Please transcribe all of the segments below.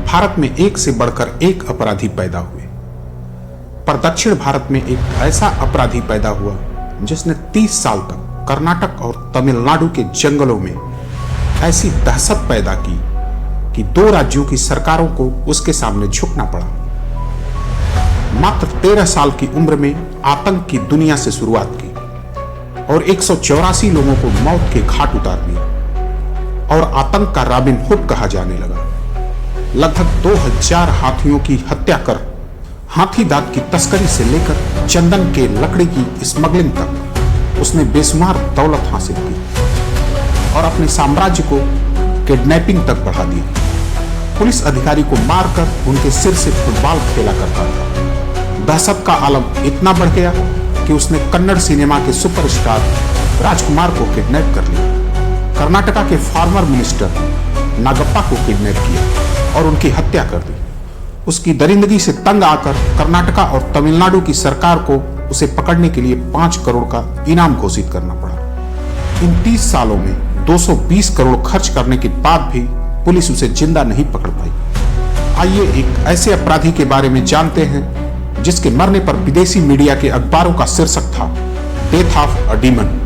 भारत में एक से बढ़कर एक अपराधी पैदा हुए, पर दक्षिण भारत में एक ऐसा अपराधी पैदा हुआ जिसने 30 साल तक कर्नाटक और तमिलनाडु के जंगलों में ऐसी दहशत पैदा की कि 2 राज्यों की सरकारों को उसके सामने झुकना पड़ा। मात्र 13 साल की उम्र में आतंक की दुनिया से शुरुआत की और 184 लोगों को मौत के घाट उतार दिया और आतंक का रॉबिन हुड कहा जाने लगा। लगभग 2000 हाथियों की हत्या कर हाथी दांत की तस्करी से लेकर चंदन के लकड़ी की स्मगलिंग तक उसने बेशुमार दौलत हासिल की और अपने साम्राज्य को किडनैपिंग तक बढ़ा दिया। पुलिस अधिकारी को मारकर उनके सिर से फुटबॉल खेला करता था। दहशत का आलम इतना बढ़ गया कि उसने कन्नड़ सिनेमा के सुपरस्टार राजकुमार को किडनैप कर लिया, कर्नाटका के फॉर्मर मिनिस्टर नागप्पा को किडनैप किया और उनकी हत्या कर दी। उसकी दरिंदगी से तंग आकर कर्नाटका और तमिलनाडु की सरकार को उसे पकड़ने के लिए 5 करोड़ का इनाम घोषित करना पड़ा। इन 30 सालों में 220 करोड़ खर्च करने के बाद भी पुलिस उसे जिंदा नहीं पकड़ पाई। आइए एक ऐसे अपराधी के बारे में जानते हैं जिसके मरने पर विदेशी मीडिया के अखबारों का शीर्षक था death of a demon.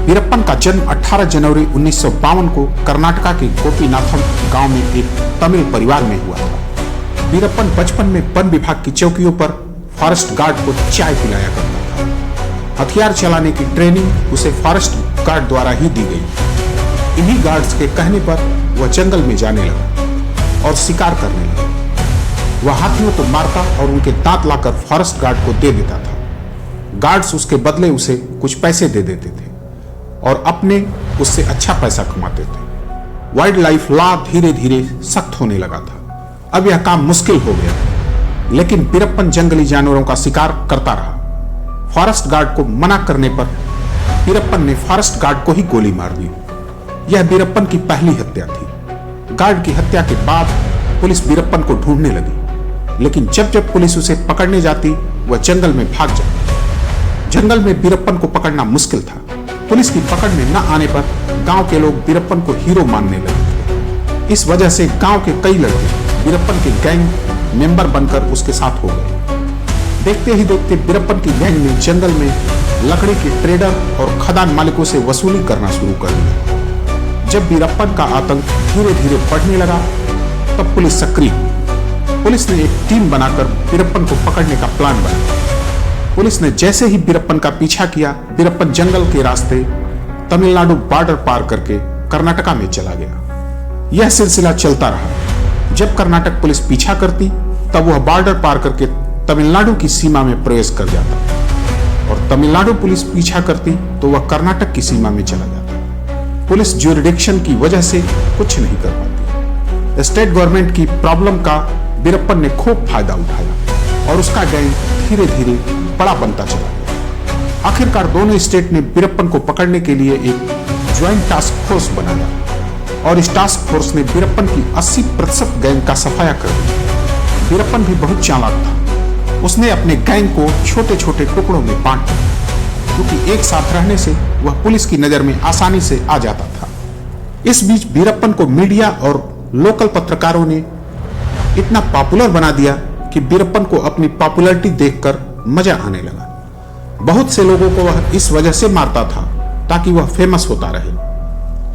Veerappan का जन्म 18 जनवरी 1952 को कर्नाटका के गोपीनाथम गांव में एक तमिल परिवार में हुआ था। वीरप्पन बचपन में वन विभाग की चौकियों पर फॉरेस्ट गार्ड को चाय पिलाया करता था। हथियार चलाने की ट्रेनिंग उसे फॉरेस्ट गार्ड द्वारा ही दी गई। इन्हीं गार्ड्स के कहने पर वह जंगल में जाने लगा और शिकार करने लगा। वह हाथियों को मारता और उनके दांत लाकर फॉरेस्ट गार्ड को दे देता था। गार्ड्स उसके बदले उसे कुछ पैसे दे देते थे और अपने उससे अच्छा पैसा कमाते थे। वाइल्ड लाइफ लॉ धीरे धीरे सख्त होने लगा था। अब यह काम मुश्किल हो गया, लेकिन वीरप्पन जंगली जानवरों का शिकार करता रहा। फॉरेस्ट गार्ड को मना करने पर वीरप्पन ने फॉरेस्ट गार्ड को ही गोली मार दी। यह वीरप्पन की पहली हत्या थी। गार्ड की हत्या के बाद पुलिस वीरप्पन को ढूंढने लगी, लेकिन जब जब पुलिस उसे पकड़ने जाती वह जंगल में भाग जाती। जंगल में वीरप्पन को पकड़ना मुश्किल था। पुलिस की पकड़ में न आने पर गांव के लोग वीरप्पन को हीरो मानने लगे। इस वजह से गांव के कई लड़के वीरप्पन के गैंग मेंबर बनकर उसके साथ हो गए। देखते ही देखते वीरप्पन की गैंग ने जंगल में लकड़ी के ट्रेडर और खदान मालिकों से वसूली करना शुरू कर दिया। जब वीरप्पन का आतंक धीरे धीरे बढ़ने लगा तब पुलिस सक्रिय हुई। पुलिस ने एक टीम बनाकर वीरप्पन को पकड़ने का प्लान बनाया। पुलिस ने जैसे ही वीरप्पन का पीछा किया, वीरप्पन जंगल के रास्ते तमिलनाडु बॉर्डर पार करके कर्नाटका में चला गया। यह सिलसिला चलता रहा। जब कर्नाटक पुलिस पीछा करती तब वह बॉर्डर पार करके तमिलनाडु की सीमा में प्रवेश कर जाता और तमिलनाडु पुलिस पीछा करती तो वह कर्नाटक की सीमा में चला जाता। पुलिस ज्यूरिडिक्शन की वजह से कुछ नहीं कर पाती। स्टेट गवर्नमेंट की प्रॉब्लम का वीरप्पन ने खूब फायदा उठाया और उसका गैंग धीरे धीरे बड़ा बनता चला गया। आखिरकार दोनों स्टेट ने वीरप्पन को पकड़ने के लिए एक ज्वाइंट टास्क फोर्स बनाया और इस टास्क फोर्स ने वीरप्पन की 80% गैंग का सफाया कर दिया। वीरप्पन भी बहुत चालाक था। उसने अपने गैंग को छोटे छोटे टुकड़ों में बांट दिया, क्योंकि एक साथ रहने से वह पुलिस की नजर में आसानी से आ जाता था। इस बीच वीरप्पन को मीडिया और लोकल पत्रकारों ने इतना पॉपुलर बना दिया कि वीरप्पन को अपनी पॉपुलैरिटी देखकर मजा आने लगा। बहुत से लोगों को वह इस वजह से मारता था ताकि वह फेमस होता रहे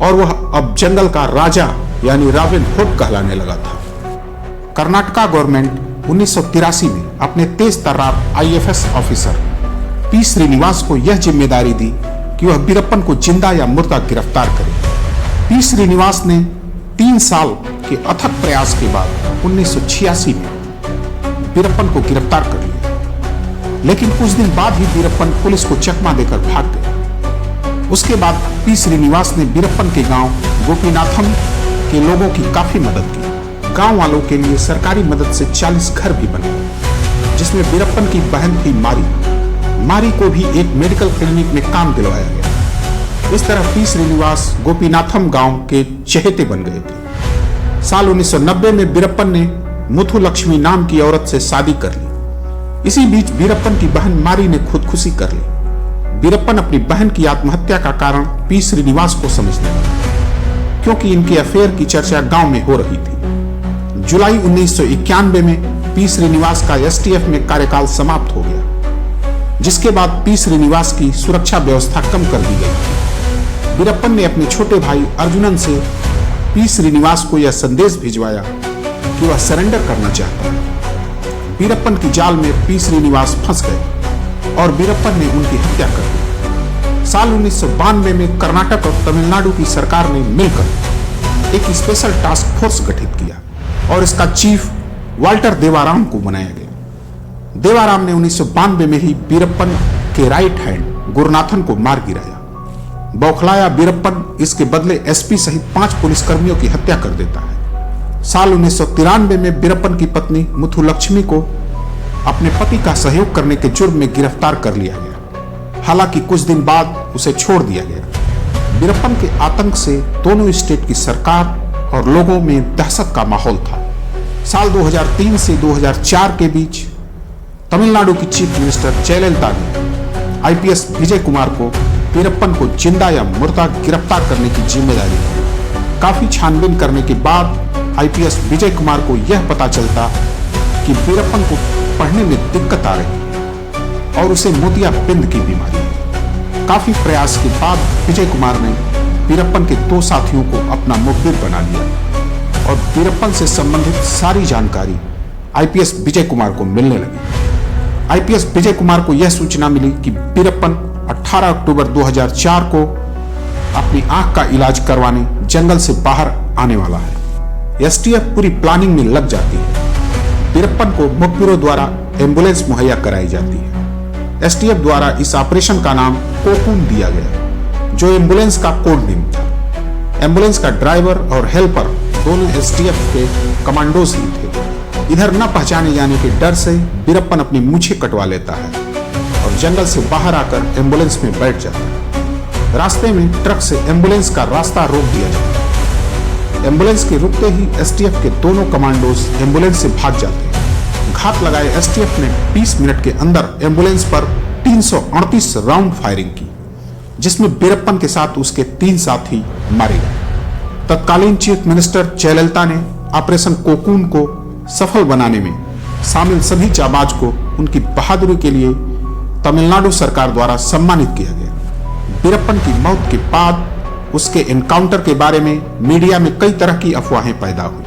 और वह अब जंगल का राजा यानी रॉबिन हुड कहलाने लगा था। कर्नाटका गवर्नमेंट 1983 में अपने तेज तर्रार IFS ऑफिसर पी श्रीनिवास को यह जिम्मेदारी दी कि वह वीरप्पन को जिंदा या मुर्दा गिरफ्तार करे। पी श्रीनिवास ने 3 साल के अथक प्रयास के बाद 1986 में वीरप्पन को गिरफ्तार कर लिया, लेकिन कुछ दिन बाद ही वीरप्पन पुलिस को चकमा देकर भाग गया। उसके बाद पी श्रीनिवास ने वीरप्पन के गांव गोपीनाथम के लोगों की काफी मदद की। गांव वालों के लिए सरकारी मदद से 40 घर भी बनाए, जिसमें वीरप्पन की बहन थी मारी को भी एक मेडिकल क्लिनिक में काम दिलवाया गया। इस तरह पी श्रीनिवास गोपीनाथम गांव के चहेते बन गए थे। साल 1990 में वीरप्पन ने मुथु लक्ष्मी नाम की औरत से शादी कर ली। इसी बीच वीरप्पन की बहन मारी ने खुदकुशी कर ली। वीरप्पन अपनी बहन की आत्महत्या का कारण पी श्रीनिवास को समझने लगा, क्योंकि इनके अफेयर की चर्चा गांव में हो रही थी। जुलाई 1991 में पी श्रीनिवास का एसटीएफ में कार्यकाल समाप्त हो गया, जिसके बाद पी श्रीनिवास की सुरक्षा व्यवस्था कम कर दी गई। वीरप्पन ने अपने छोटे भाई अर्जुनन से पी श्रीनिवास को यह संदेश भिजवाया कि वह सरेंडर करना चाहता है। वीरप्पन की जाल में पी श्रीनिवास फंस गए और वीरप्पन ने उनकी हत्या कर दी। साल 1992 में कर्नाटक और तमिलनाडु की सरकार ने मिलकर एक स्पेशल टास्क फोर्स गठित किया और इसका चीफ वाल्टर देवाराम को बनाया गया। देवाराम ने 1992 में ही वीरप्पन के राइट हैंड गुरुनाथन को मार गिराया। बौखलाया वीरप्पन इसके बदले एसपी सहित 5 पुलिसकर्मियों की हत्या कर देता है। साल 1993 में वीरप्पन की पत्नी मुथुलक्ष्मी को अपने पति का सहयोग करने के जुर्म में गिरफ्तार कर लिया गया। हालांकि कुछ दिन बाद उसे छोड़ दिया गया। वीरप्पन के आतंक से दोनों स्टेट की सरकार और लोगों में दहशत का माहौल था। साल 2003 से 2004 के बीच तमिलनाडु की चीफ मिनिस्टर जयललिता ने आईपीएस विजय कुमार को वीरप्पन को जिंदा या मुर्दा गिरफ्तार करने की जिम्मेदारी दी। काफी छानबीन करने के बाद आईपीएस विजय कुमार को यह पता चलता कि वीरप्पन को पढ़ने में दिक्कत आ रही और उसे मोतियाबिंद की बीमारी है। काफी प्रयास के बाद विजय कुमार ने वीरप्पन के 2 साथियों को अपना मुखबिर बना लिया और वीरप्पन से संबंधित सारी जानकारी आईपीएस विजय कुमार को मिलने लगी। आईपीएस विजय कुमार को यह सूचना मिली कि वीरप्पन 18 अक्टूबर 2004 को अपनी आंख का इलाज करवाने जंगल से बाहर आने वाला है। एसटीएफ पूरी प्लानिंग में लग जाती है। वीरप्पन को मुखबिरों द्वारा एम्बुलेंस मुहैया कराई जाती है। एसटीएफ द्वारा इस ऑपरेशन का नाम कोकून दिया गया, जो एम्बुलेंस का कोड नेम था। एम्बुलेंस का ड्राइवर और हेल्पर दोनों एसटीएफ के कमांडोज ही थे। इधर न पहचाने जाने के डर से वीरप्पन अपनी मूछें कटवा लेता है और जंगल से बाहर आकर एम्बुलेंस में बैठ जाता है। रास्ते में ट्रक से एम्बुलेंस का रास्ता रोक दिया जाता है। एम्बुलेंस के रुकते ही एसटीएफ के दोनों कमांडोज एम्बुलेंस से भाग जाते हैं। घात लगाए एसटीएफ ने 20 मिनट के अंदर एम्बुलेंस पर 338 राउंड फायरिंग की, जिसमें वीरप्पन के साथ उसके 3 साथी मारे गए। तत्कालीन चीफ मिनिस्टर जयललिता ने ऑपरेशन कोकून को सफल बनाने में शामिल सभी जाबाज को उनकी बहादुरी के लिए तमिलनाडु सरकार द्वारा सम्मानित किया गया। वीरप्पन की मौत के बाद उसके एनकाउंटर के बारे में मीडिया में कई तरह की अफवाहें पैदा हुई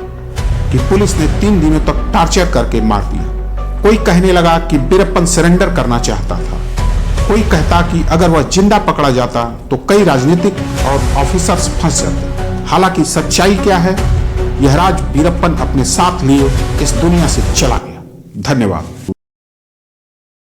कि पुलिस ने 3 दिनों तक टॉर्चर करके मार दिया। कोई कहने लगा कि वीरप्पन सरेंडर करना चाहता था। कोई कहता कि अगर वह जिंदा पकड़ा जाता तो कई राजनीतिक और ऑफिसर्स फंस जाते। हालांकि सच्चाई क्या है, यह राज वीरप्पन अपने साथ लिए इस दुनिया से चला गया। धन्यवाद।